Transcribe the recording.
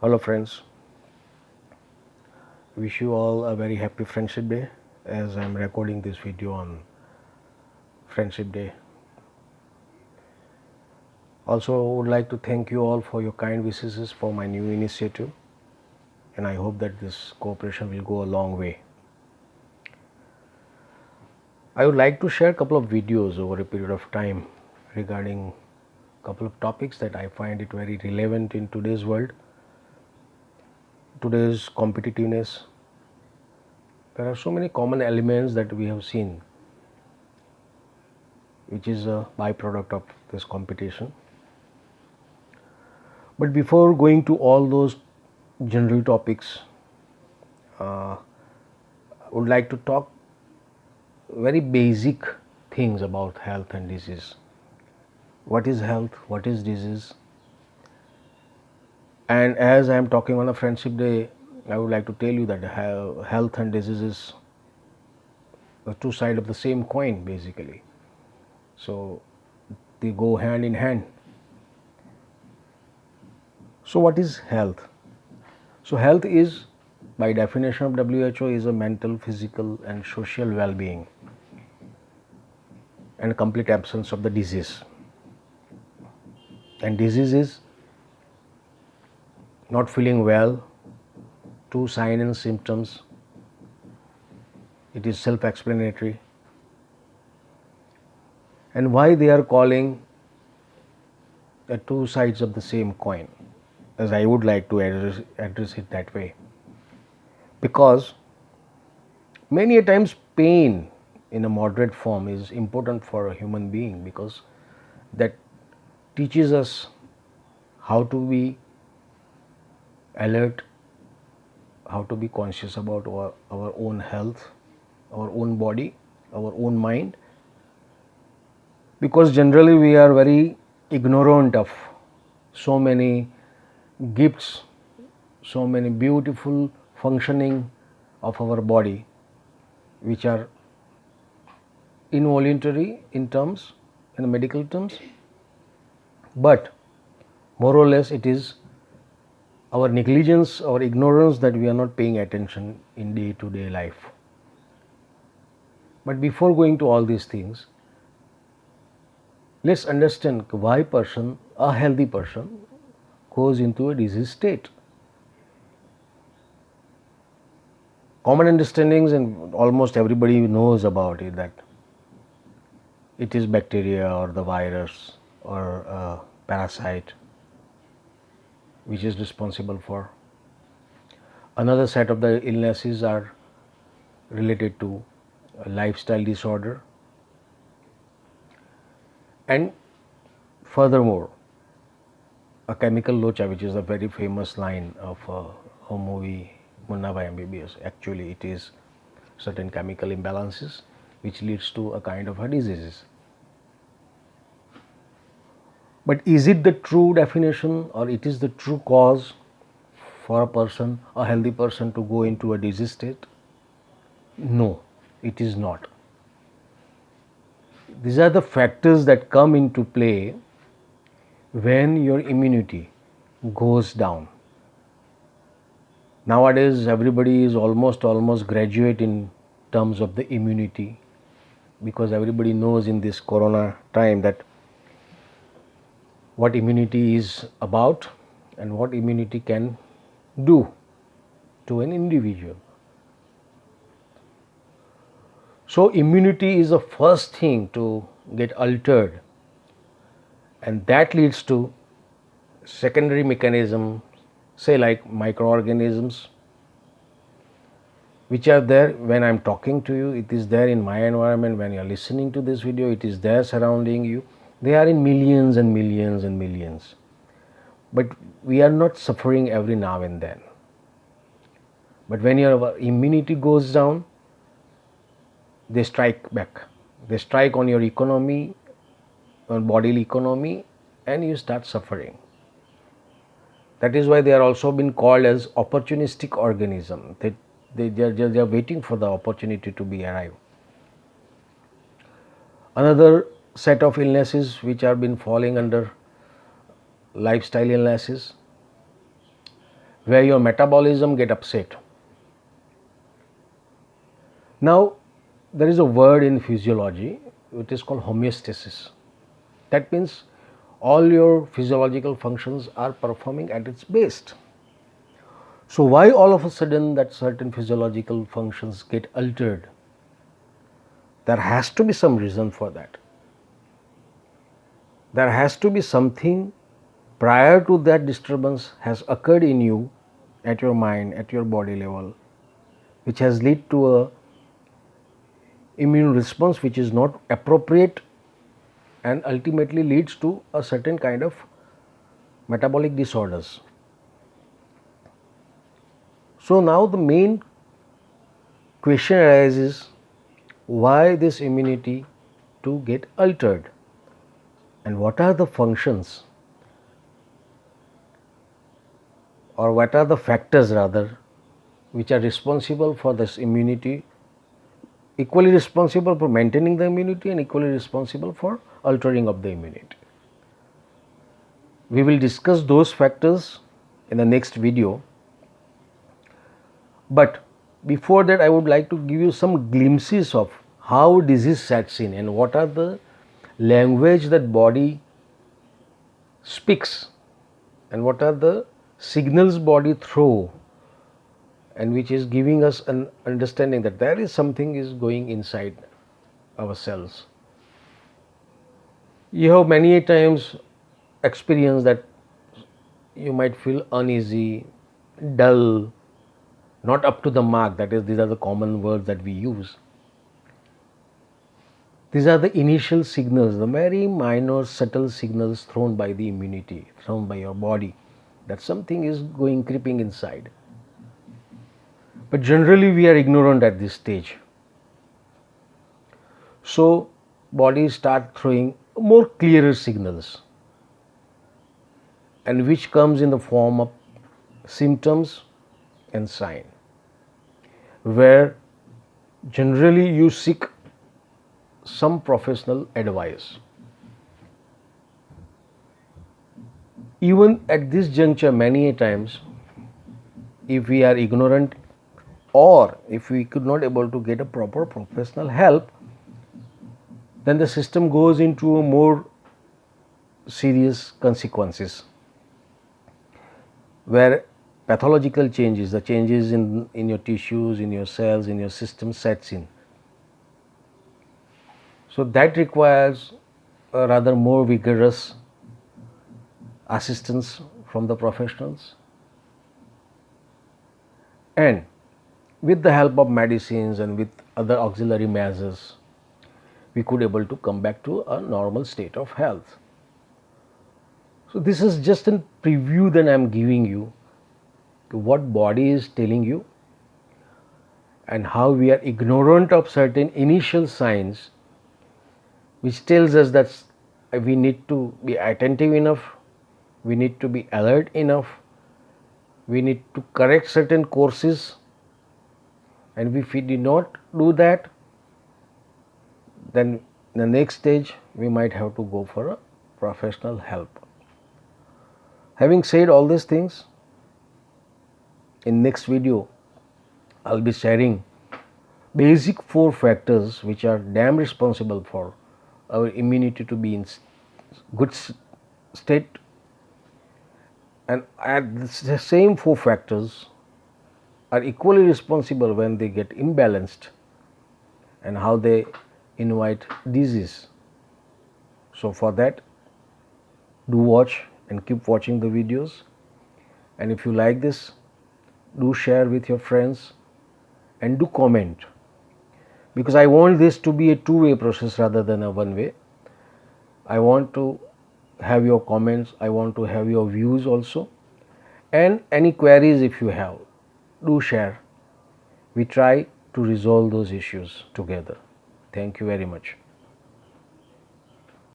Hello friends, wish you all a very happy Friendship Day as I am recording this video on Friendship Day. Also would like to thank you all for your kind wishes for my new initiative, and I hope that this cooperation will go a long way. I would like to share a couple of videos over a period of time regarding a couple of topics that I find it very relevant in today's world, today's competitiveness. There are so many common elements that we have seen which is a byproduct of this competition. But before going to all those general topics, I would like to talk very basic things about health and disease. What is health? What is disease? And as I am talking on a Friendship Day, I would like to tell you that health and disease is the two sides of the same coin basically. So they go hand in hand. So what is health? So health is, by definition of WHO, is a mental, physical and social well-being and complete absence of the disease. And disease is not feeling well, two signs and symptoms. It is self-explanatory. And why they are calling the two sides of the same coin, as I would like to address it that way. Because many a times pain in a moderate form is important for a human being, because that teaches us how to be alert, how to be conscious about our own health, our own body, our own mind. Because generally we are very ignorant of so many gifts, so many beautiful functioning of our body, which are involuntary in medical terms, but more or less it is our negligence or ignorance that we are not paying attention in day-to-day life. But before going to all these things, let's understand why a healthy person goes into a disease state. Common understandings, and almost everybody knows about it, that it is bacteria or the virus or a parasite which is responsible for. Another set of the illnesses are related to a lifestyle disorder, and furthermore a chemical locha, which is a very famous line of a movie Munna Bhai MBBS. Actually it is certain chemical imbalances which leads to a kind of a diseases. But is it the true definition, or it is the true cause for a healthy person to go into a disease state? No, it is not. These are the factors that come into play when your immunity goes down. Nowadays everybody is almost graduate in terms of the immunity, because everybody knows in this corona time that what immunity is about and what immunity can do to an individual. So immunity is the first thing to get altered, and that leads to secondary mechanism, say like microorganisms, which are there when I am talking to you. It is there in my environment. When you are listening to this video, it is there surrounding you. They are in millions and millions and millions. But we are not suffering every now and then. But when your immunity goes down, they strike back. They strike on your economy, on bodily economy, and you start suffering. That is why they are also been called as opportunistic organism. They are waiting for the opportunity to be arrived. Another set of illnesses which are been falling under lifestyle illnesses where your metabolism get upset. Now there is a word in physiology which is called homeostasis. That means all your physiological functions are performing at its best. So why all of a sudden that certain physiological functions get altered? There has to be some reason for that. There has to be something prior to that disturbance has occurred in you, at your mind, at your body level, which has led to a immune response which is not appropriate and ultimately leads to a certain kind of metabolic disorders. So now the main question arises, why this immunity to get altered, and what are the functions, or what are the factors rather, which are responsible for this immunity, equally responsible for maintaining the immunity and equally responsible for altering of the immunity. We will discuss those factors in the next video, but before that I would like to give you some glimpses of how disease sets in and what are the language that body speaks and what are the signals body throw, and which is giving us an understanding that there is something is going inside our cells. You have many times experienced that you might feel uneasy, dull, not up to the mark. That is, these are the common words that we use. These are the initial signals, the very minor subtle signals thrown by the immunity, thrown by your body, that something is going creeping inside. But generally we are ignorant at this stage. So bodies start throwing more clearer signals, and which comes in the form of symptoms and sign, where generally you seek some professional advice. Even at this juncture, many a times, if we are ignorant or if we could not able to get a proper professional help, then the system goes into a more serious consequences, where pathological changes, the changes in your tissues, in your cells, in your system sets in. So that requires a rather more vigorous assistance from the professionals, and with the help of medicines and with other auxiliary measures, we could able to come back to a normal state of health. So this is just a preview that I am giving you to what body is telling you and how we are ignorant of certain initial signs which tells us that we need to be attentive enough, we need to be alert enough, we need to correct certain courses, and if we do not do that, then in the next stage we might have to go for a professional help. Having said all these things, in next video I'll be sharing basic 4 factors which are damn responsible for our immunity to be in good state, and at the same 4 factors are equally responsible when they get imbalanced and how they invite disease. So for that, do watch and keep watching the videos, and if you like this, do share with your friends and do comment, because I want this to be a two-way process rather than a one-way. I want to have your comments, I want to have your views also, and any queries if you have, do share. We try to resolve those issues together. Thank you very much.